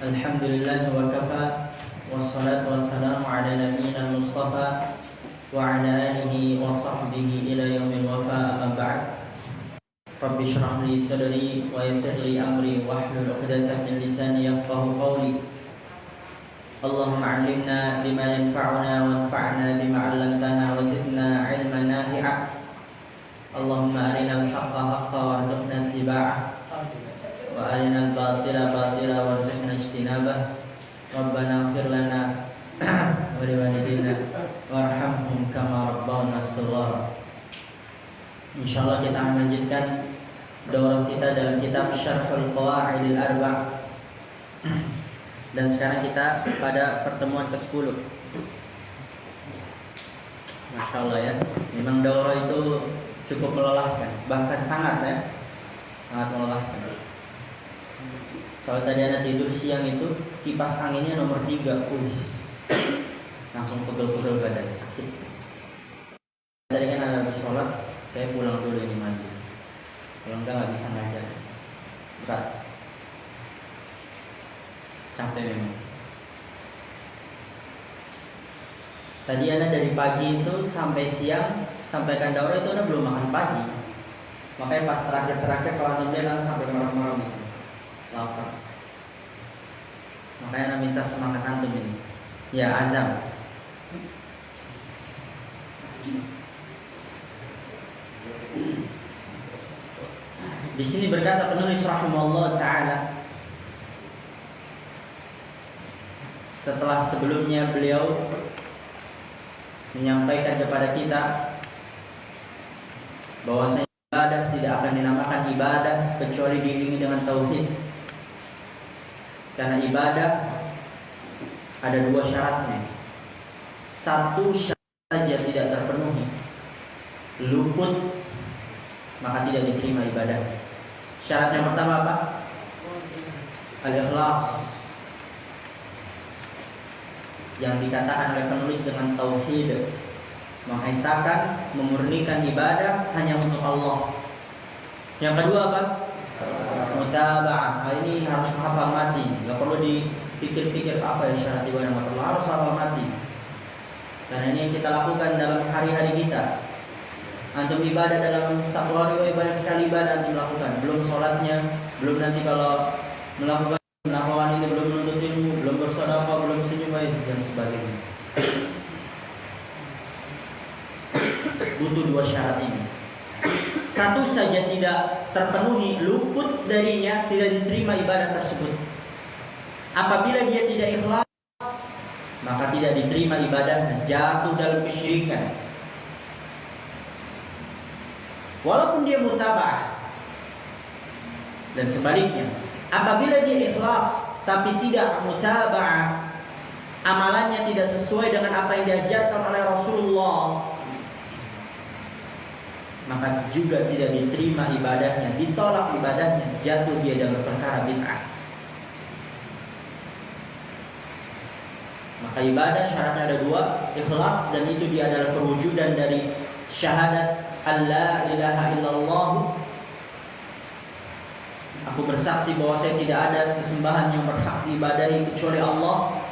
Alhamdulillah wa kafa, wassalatu wassalamu ala nabiyyina Mustafa wa ala alihi wa sahbihi ila yaumil wafa, amma ba'd. Rabbi shrah li sadri wa yassir li amri wahlul 'uqdatam min lisani yafqahu qawli. Allahumma 'allimna bima yanfa'una wanfa'na bima 'allamtana wa zidna 'ilman nafi'a. Allahumma arinal haqqa haqqan warzuqna ittiba'ah wa arinal batila batila warzuqna ijtinabah. Rabbana ighfir lana wa liwalidayna warhamhum kama rabbawna shaghira. Insyaallah kita akan lanjutkan daurah kita dalam kitab Syarhul Qawaidil Arba'. Dan sekarang kita pada pertemuan ke-10. Masya Allah ya, memang daurah itu cukup melelahkan, bahkan sangat melelahkan. Soal tadi anak tidur siang itu kipas anginnya nomor 3, langsung pegel-pegel badan, sakit. Tadi kan ada habis sholat, saya pulang dulu ini mandi. Kalau enggak nggak bisa ngajar, berat, capek memang. Tadi anak dari pagi itu sampai siang, sampaikan daurah itu anak belum makan pagi. Makanya pas terakhir kalau antum lihat sampai marah-marah gitu, lapar. Makanya anak minta semangat antum ini. Ya azam. Di sini berkata penulis rahimahullah taala, setelah sebelumnya beliau menyampaikan kepada kita bahwasanya ibadah tidak akan dinamakan ibadah kecuali diiringi dengan tauhid. Karena ibadah ada 2 syaratnya. Satu syarat saja tidak terpenuhi, luput, maka tidak diterima ibadah. Syarat yang pertama apa? Al-ikhlas, yang dikatakan oleh penulis dengan tauhid, mengesahkan, memurnikan ibadah hanya untuk Allah. Yang kedua apa? Mutaba'ah. Ini harus hafal mati, nggak perlu dipikir-pikir apa ya syarat ibadah, harus hafal mati. Karena ini yang kita lakukan dalam hari-hari kita. Antum ibadah dalam satu hari, banyak sekali ibadah antum lakukan. Belum sholatnya, belum nanti kalau melakukan itu, belum menuntut ilmu, belum bersedekah, belum senyum dan sebagainya. Butuh 2 syarat ini. Satu saja tidak terpenuhi, luput darinya, tidak diterima ibadah tersebut. Apabila dia tidak ikhlas, maka tidak diterima ibadah, jatuh dalam kesyirikan. Walaupun dia mutaba'ah. Dan sebaliknya, apabila dia ikhlas tapi tidak mutaba'ah, amalannya tidak sesuai dengan apa yang diajarkan oleh Rasulullah, maka juga tidak diterima ibadahnya, ditolak ibadahnya, jatuh dia dalam perkara bid'ah. Maka ibadah syaratnya ada 2, ikhlas, dan itu dia adalah perwujudan dari syahadat Allah ilaha illallah. Aku bersaksi bahwa saya tidak ada sesembahan yang berhak diibadahi kecuali Allah.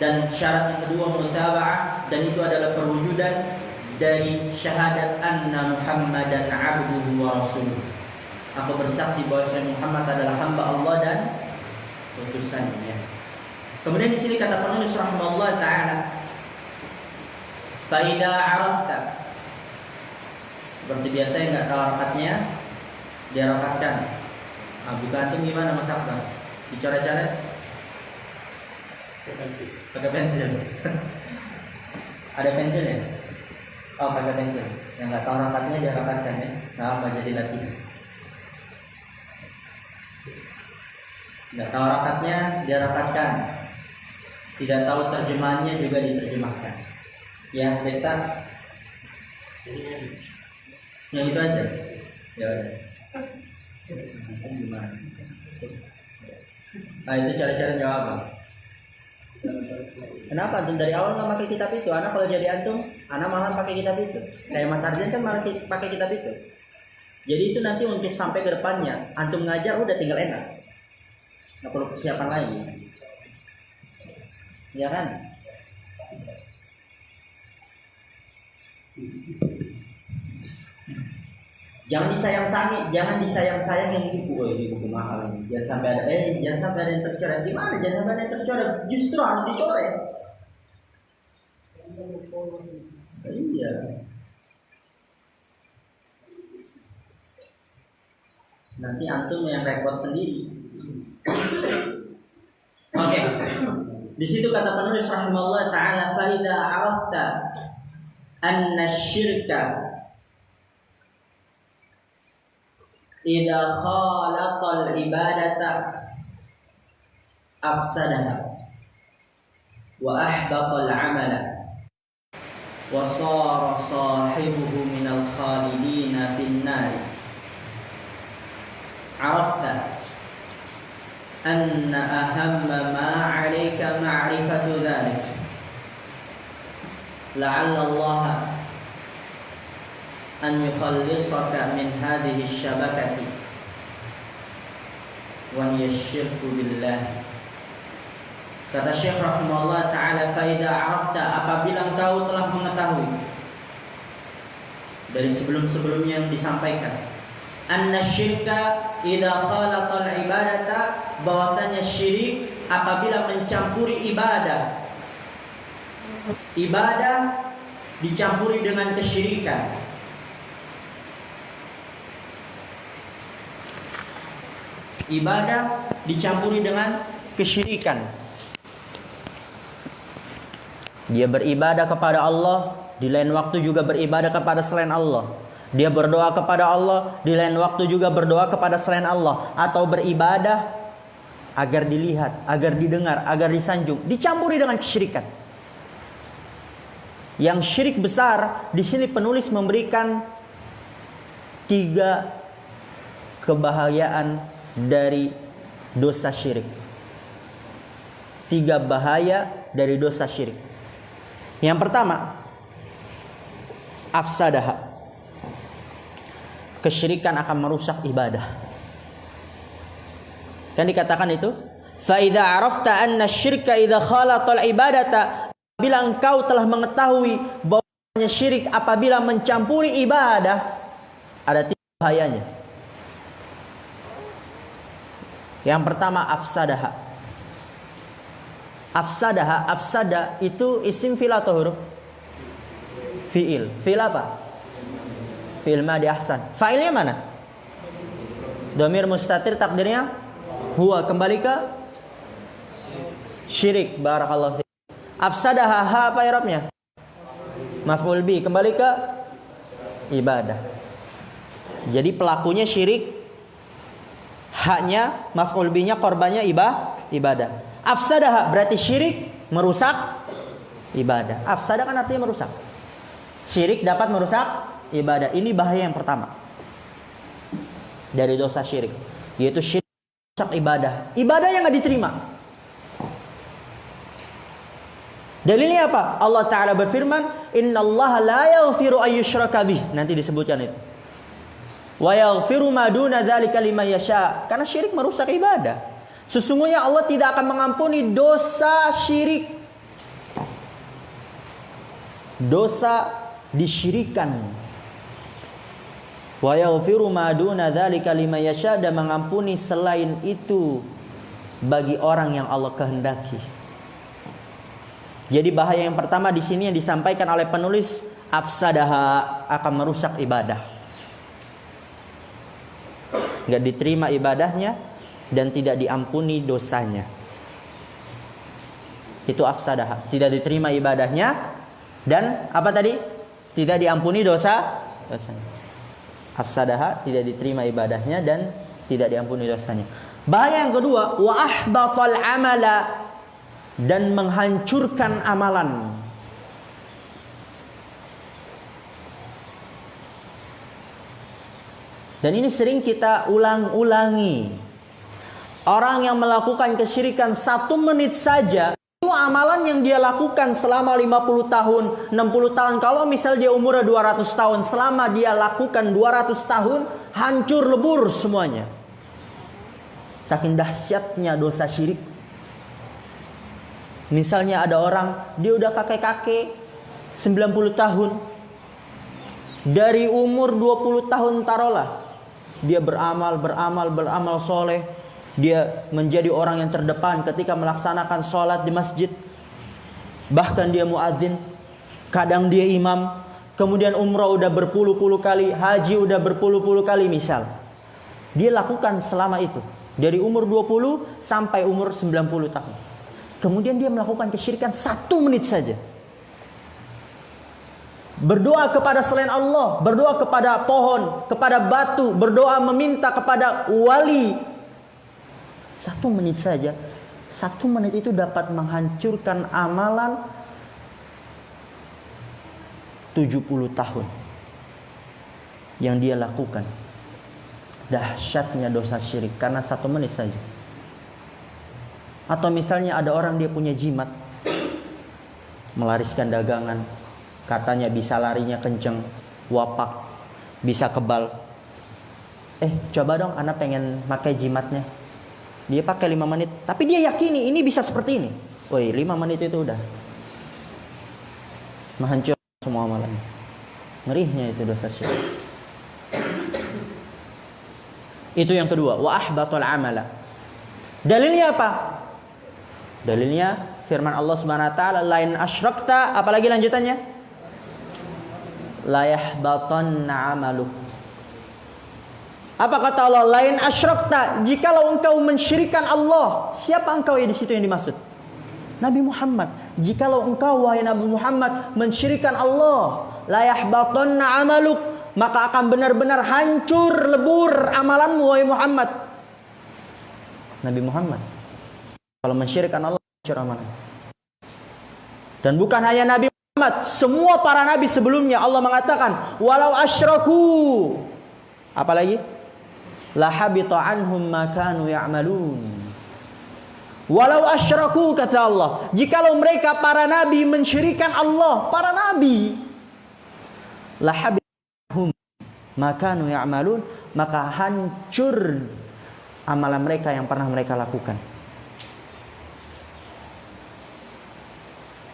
Dan syarat yang kedua mutaba'ah, dan itu adalah perwujudan dari syahadat anna Muhammadan abduhu wa rasuluh. Aku bersaksi bahwa Muhammad adalah hamba Allah dan utusannya. Kemudian di sini kata penulis rahimahullah taala, fa idza arafta, seperti biasa yang enggak tahu rakatnya dia rakatkan. Bukan antum gimana Mas Akbar? Dicoret-coret? Pakai pensil. Ada pensil ya? Oh, pakai pensil. Yang nggak tahu rakatnya dia rakatkan ya. Nah, apa jadi latihan? Nggak tahu rakatnya dia rakatkan. Tidak tahu terjemahannya juga diterjemahkan. Ya, kita yang itu aja. Ya udah. Gimana? Nah, itu cara-cara jawab. Kenapa antum dari awal nggak pakai kitab itu? Anak kalau jadi antum, anak malah pakai kitab itu. Kayak Mas Arjen kan malah pakai kitab itu. Jadi itu nanti untuk sampai ke depannya, antum ngajar udah tinggal enak. Nggak perlu persiapan lagi. Ya kan? Jangan disayang-sayang yang tipu. Oh, ini buku mahal ini. Jangan sampai ada yang tercoret. Gimana? Jangan sampai ada yang tercoret. Justru harus dicoret. Iya. Nanti antum yang repot sendiri. Oke. Di situ kata penulis rahimahullah taala, fa idza arafta anna syirka idza khalaqa al-ibadata afsadaha wa ahbata al-amala wa sara sahibuhu min al-khalidina fin nar. Arafta anna ahamma ma 'alayka ma'rifatu dhalik la'alla Allah an yukhallisaka min hadhihi syabakati wa hiya syirku billah. Kata Syekh rahimahullah ta'ala, fa idza arafta, apabila engkau telah mengetahui dari sebelum-sebelumnya yang disampaikan, anna syirka idza khalaqa al-ibadata, bahwasanya syirik apabila mencampuri ibadah dicampuri dengan kesyirikan. Ibadah dicampuri dengan kesyirikan. Dia beribadah kepada Allah, di lain waktu juga beribadah kepada selain Allah. Dia berdoa kepada Allah, di lain waktu juga berdoa kepada selain Allah. Atau beribadah agar dilihat, agar didengar, agar disanjung, dicampuri dengan kesyirikan. Yang syirik besar, di sini penulis memberikan 3 kebahayaan dari dosa syirik. 3 bahaya dari dosa syirik. Yang pertama, afsadaha. Kesyirikan akan merusak ibadah. Kan dikatakan itu, fa idza arafta anna syirka idza khalaqa al-ibadata, bila engkau telah mengetahui bahwa syirik apabila mencampuri ibadah, ada 3 bahayanya. Yang pertama, afsadaha. Afsada itu isim fi'il atau huruf? Fi'il. Fi'il apa? Fi'il madhi ahsan. Fa'ilnya mana? Dhamir mustatir, takdirnya huwa, kembali ke syirik. Barakallahu fiik. Afsadaha, ha apa i'rabnya? Maf'ul bi, kembali ke ibadah. Jadi pelakunya syirik, haknya maf'ul binya, korbannya ibadah. Afsadaha berarti syirik merusak ibadah. Afsada kan artinya merusak. Syirik dapat merusak ibadah. Ini bahaya yang pertama dari dosa syirik, yaitu syirik merusak ibadah. Ibadah yang gak diterima. Dalilnya apa? Allah Ta'ala berfirman, innallaha la yaghfiru ayyushraka bih. Nanti disebutkan itu. Wa yaghfiru ma duna dzalika liman yasha. Karena syirik merusak ibadah. Sesungguhnya Allah tidak akan mengampuni dosa syirik. Dosa disyirikan. Wa yaghfiru ma duna dzalika liman yasha, dan mengampuni selain itu bagi orang yang Allah kehendaki. Jadi bahaya yang pertama di sini yang disampaikan oleh penulis, afsadaha, akan merusak ibadah. Enggak diterima ibadahnya dan tidak diampuni dosanya. Itu afsadaha, tidak diterima ibadahnya dan apa tadi? Tidak diampuni dosanya. Afsadaha, tidak diterima ibadahnya dan tidak diampuni dosanya. Bahaya yang kedua, wa ahbatal amala, dan menghancurkan amalan. Dan ini sering kita ulang-ulangi. Orang yang melakukan kesyirikan 1 menit saja, itu amalan yang dia lakukan selama 50 tahun, 60 tahun. Kalau misal dia umurnya 200 tahun, selama dia lakukan 200 tahun, hancur lebur semuanya. Saking dahsyatnya dosa syirik. Misalnya ada orang, dia udah kakek-kakek 90 tahun. Dari umur 20 tahun taruhlah, dia beramal soleh. Dia menjadi orang yang terdepan ketika melaksanakan sholat di masjid. Bahkan dia muadzin, kadang dia imam. Kemudian umrah udah berpuluh-puluh kali, haji udah berpuluh-puluh kali misal. Dia lakukan selama itu, dari umur 20 sampai umur 90 tahun. Kemudian dia melakukan kesyirikan 1 menit saja. Berdoa kepada selain Allah, berdoa kepada pohon, kepada batu, berdoa meminta kepada wali. 1 menit saja. 1 menit itu dapat menghancurkan amalan 70 tahun yang dia lakukan. Dahsyatnya dosa syirik karena 1 menit saja. Atau misalnya ada orang dia punya jimat, melariskan dagangan, katanya bisa larinya kenceng, wapak, bisa kebal. Coba dong, anak pengen pakai jimatnya. Dia pakai 5 menit, tapi dia yakini ini bisa seperti ini. 5 menit itu udah menghancurkan semua amalan. Ngerinya itu dosa syirik. Itu yang kedua, wa ahbatul amala. Dalilnya apa? Dalilnya firman Allah Subhanahu wa taala, lain asyrakta, apalagi lanjutannya? La yahbatanna amaluk. Apa kata Allah? Lain asyrakta, jikalau engkau mensyirikan Allah. Siapa engkau ya di situ yang dimaksud? Nabi Muhammad. Jikalau engkau wahai Nabi Muhammad mensyirikan Allah, la yahbatanna amaluk, maka akan benar-benar hancur lebur amalanmu wahai Muhammad. Nabi Muhammad kalau mensyirikkan Allah, hancur amalan. Dan bukan hanya Nabi Muhammad, semua para nabi sebelumnya Allah mengatakan, walau asyraku, apalagi la habita anhum ma kanu ya'malun. Walau asyraku, kata Allah, jikalau mereka para nabi mensyirikkan Allah, para nabi, la habita anhum ma kanu ya'malun, maka hancur amalan mereka yang pernah mereka lakukan.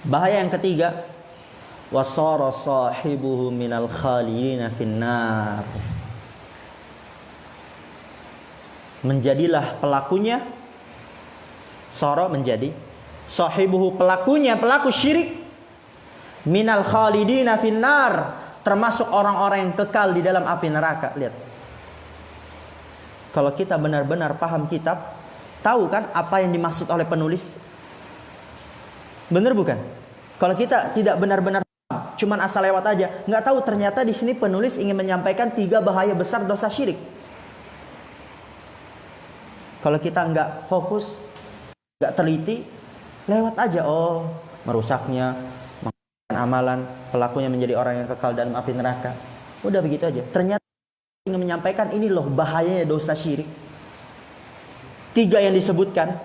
Bahaya yang ketiga, wasara sahibuhu minal khalidina finnar. Menjadilah pelakunya, sara menjadi, sahibuhu pelakunya, pelaku syirik, minal khalidina finnar, termasuk orang-orang yang kekal di dalam api neraka. Lihat, kalau kita benar-benar paham kitab, tahu kan apa yang dimaksud oleh penulis? Benar bukan? Kalau kita tidak benar-benar paham, cuman asal lewat aja, nggak tahu ternyata di sini penulis ingin menyampaikan 3 bahaya besar dosa syirik. Kalau kita nggak fokus, nggak teliti, lewat aja, merusaknya, menghilangkan amalan, pelakunya menjadi orang yang kekal dalam api neraka. Udah begitu aja. Ternyata ingin menyampaikan ini loh bahayanya dosa syirik. 3 yang disebutkan,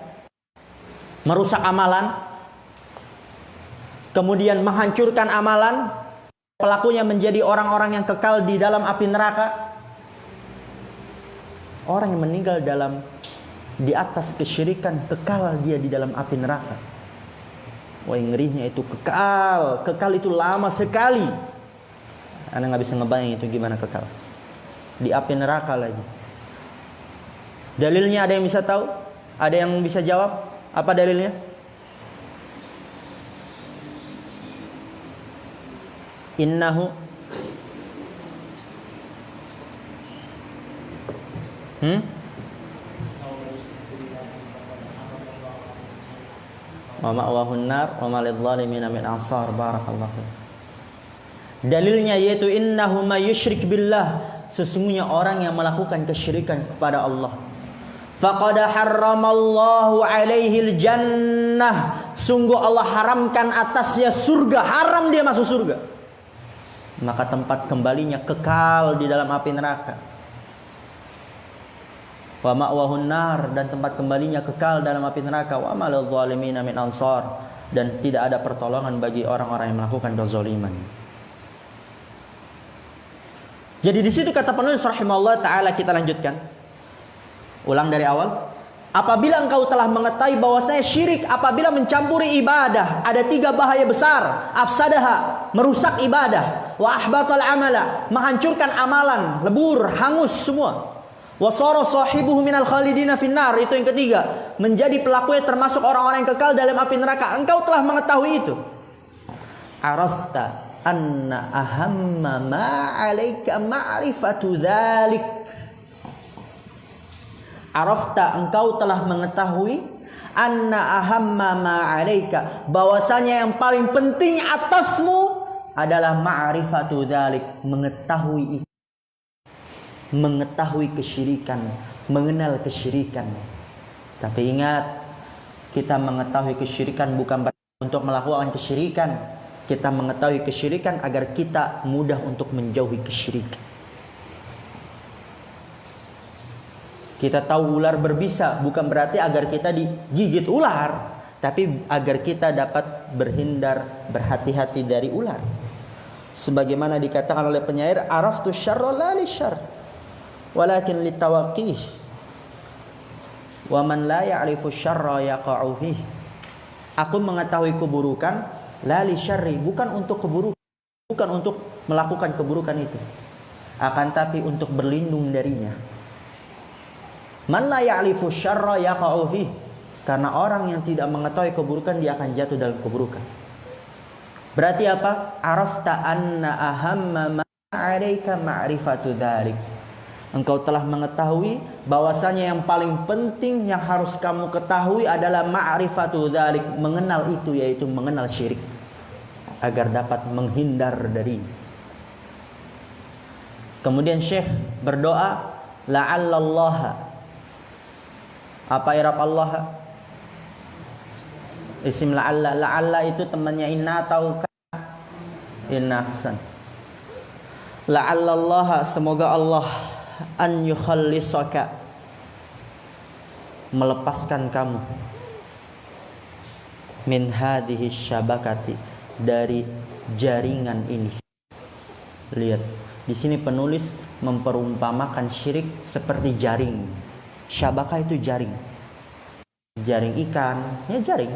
merusak amalan, kemudian menghancurkan amalan, pelakunya menjadi orang-orang yang kekal di dalam api neraka. Orang yang meninggal di atas kesyirikan, kekal dia di dalam api neraka. Wah, ngerinya itu kekal. Kekal itu lama sekali. Anda nggak bisa ngebayang itu gimana kekal di api neraka lagi. Dalilnya ada yang bisa tahu? Ada yang bisa jawab? Apa dalilnya? Innahu wa ma'wahun nar wa ma lidh-dhalimin min ansar. Barakallahu. Dalilnya yaitu innahu may yusyrik billah, sesungguhnya orang yang melakukan kesyirikan kepada Allah, faqad harramallahu alaihil jannah, sungguh Allah haramkan atasnya surga, haram dia masuk surga, maka tempat kembalinya kekal di dalam api neraka. Wa ma'wahun nar, dan tempat kembalinya kekal dalam api neraka. Wa ma lidh-dhalimin min ansar, dan tidak ada pertolongan bagi orang-orang yang melakukan kezaliman. Jadi di situ kata penulis rahimahullah taala, kita lanjutkan. Ulang dari awal. Apabila engkau telah mengetahui bahwasanya syirik apabila mencampuri ibadah ada 3 bahaya besar. Afsadaha, merusak ibadah. Wa ahbatal amala, menghancurkan amalan, lebur, hangus semua. Wa sara sahibuhu minal khalidina finnar, itu yang ketiga, menjadi pelakunya termasuk orang-orang yang kekal dalam api neraka. Engkau telah mengetahui itu. Arafta anna ahamma ma 'alaika ma'rifatu dzalik. Arafta, engkau telah mengetahui, anna ahamma ma 'alaika, bahwasanya yang paling penting atasmu adalah ma'rifatu dzalik, mengetahui itu. Mengetahui kesyirikan, mengenal kesyirikan. Tapi ingat, kita mengetahui kesyirikan bukan berarti untuk melakukan kesyirikan. Kita mengetahui kesyirikan agar kita mudah untuk menjauhi kesyirikan. Kita tahu ular berbisa bukan berarti agar kita digigit ular, tapi agar kita dapat berhindar, berhati-hati dari ular. Sebagaimana dikatakan oleh penyair, araftu syarra la li syarr walakin litawaqih wa man la ya'rifu syarra yaqa'u fih. Aku mengetahui keburukan la li syarri, bukan untuk keburukan, bukan untuk melakukan keburukan itu, akan tapi untuk berlindung darinya. Man la ya'rifu syarra yaqa'u fih, karena orang yang tidak mengetahui keburukan dia akan jatuh dalam keburukan. Berarti apa? Arafta anna ahamma ma 'alaika ma'rifatu dzalik. Engkau telah mengetahui bahwasanya yang paling penting yang harus kamu ketahui adalah ma'rifatu dzalik, mengenal itu, yaitu mengenal syirik, agar dapat menghindar dari. Kemudian Syekh berdoa, la'allallaha. Apa i'rab Allah? Isim la'alla. La'alla itu temannya inna atau ka? Inna, hasan. La'allallaha, semoga Allah an yukhallisaka, melepaskan kamu, min hadhihi syabakati, dari jaringan ini. Lihat, di sini penulis memperumpamakan syirik seperti jaring. Syabakah itu jaring. Jaring ikan, ya jaring.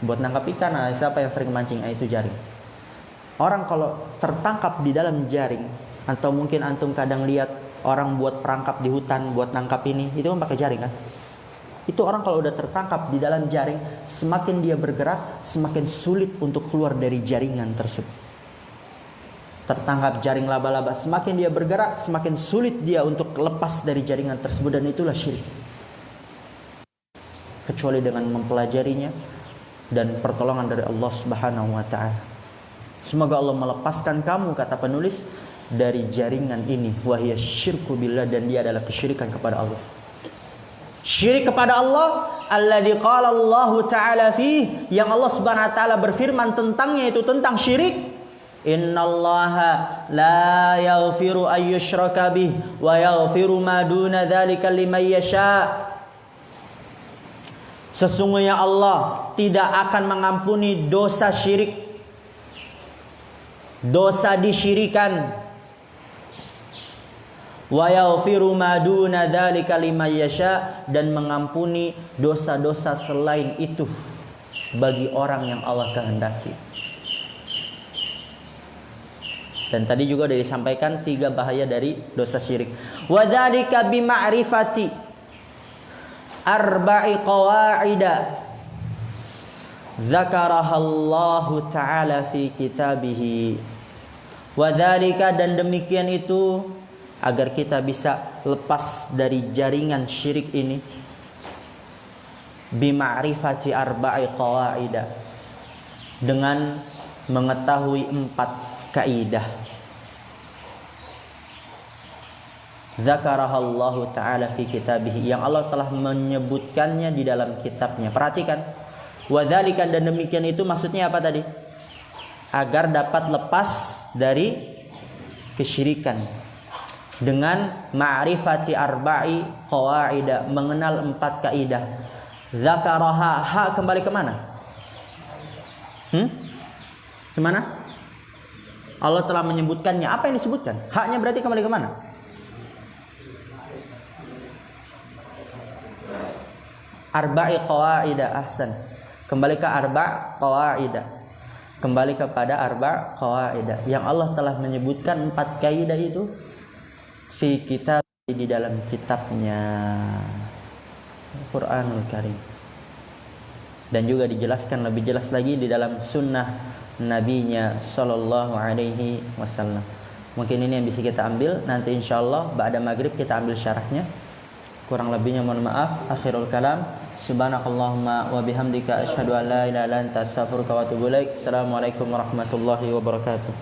Buat nangkap ikan, nah, siapa yang sering mancing, itu jaring. Orang kalau tertangkap di dalam jaring, atau mungkin antum kadang lihat orang buat perangkap di hutan, buat nangkap ini, itu kan pakai jaring kan? Itu orang kalau udah tertangkap di dalam jaring, semakin dia bergerak, semakin sulit untuk keluar dari jaringan tersebut. Tertangkap jaring laba-laba, semakin dia bergerak, semakin sulit dia untuk lepas dari jaringan tersebut, dan itulah syirik. Kecuali dengan mempelajarinya dan pertolongan dari Allah Subhanahu wa taala. Semoga Allah melepaskan kamu, kata penulis, dari jaringan ini, wahya syirku billah, dan dia adalah kesyirikan kepada Allah. Syirik kepada Allah, alladzi qala Allah taala fi, yang Allah Subhanahu wa taala berfirman tentangnya, itu tentang syirik. Innallaha la yaghfiru ay yushraka bih wa yaghfiru ma duna dzalika liman yasha. Sesungguhnya Allah tidak akan mengampuni dosa syirik, dosa disyirikan. Wa yaghfiru ma duna dzalika liman yasha, dan mengampuni dosa-dosa selain itu bagi orang yang Allah kehendaki. Dan tadi juga sudah disampaikan 3 bahaya dari dosa syirik. Wa dzalika bi ma'rifati arba'i qawaida zakarahallahu ta'ala fi kitabih. Wa dzalika, dan demikian itu agar kita bisa lepas dari jaringan syirik ini, bi ma'rifati arba'i qawaida, dengan mengetahui 4 kaidah. Zakarahallahu ta'ala fi kitabih, yang Allah telah menyebutkannya di dalam kitabnya. Perhatikan, wa dzalika, dan demikian itu maksudnya apa tadi? Agar dapat lepas dari kesyirikan dengan ma'rifati arba'i qawaida, mengenal 4 kaidah. Zakaraha, ha kembali ke mana? Kemana? Allah telah menyebutkannya. Apa yang disebutkan? Haknya berarti kembali ke mana? Arba'i qawaida ahsan. Kembali ke arba' qawaida. Kembali kepada arba' qawaida yang Allah telah menyebutkan 4 kaidah itu fi kitab, di dalam kitabnya Al-Qur'anul Karim. Dan juga dijelaskan lebih jelas lagi di dalam sunnah nabinya sallallahu alaihi wasallam. Mungkin ini yang bisa kita ambil. Nanti insyaallah ba'da maghrib kita ambil syarahnya. Kurang lebihnya mohon maaf. Akhirul kalam. Subhanakallahumma wa bihamdika asyhadu an la ilaha illa anta astaghfiruka wa atubu ilaik. Assalamualaikum warahmatullahi wabarakatuh.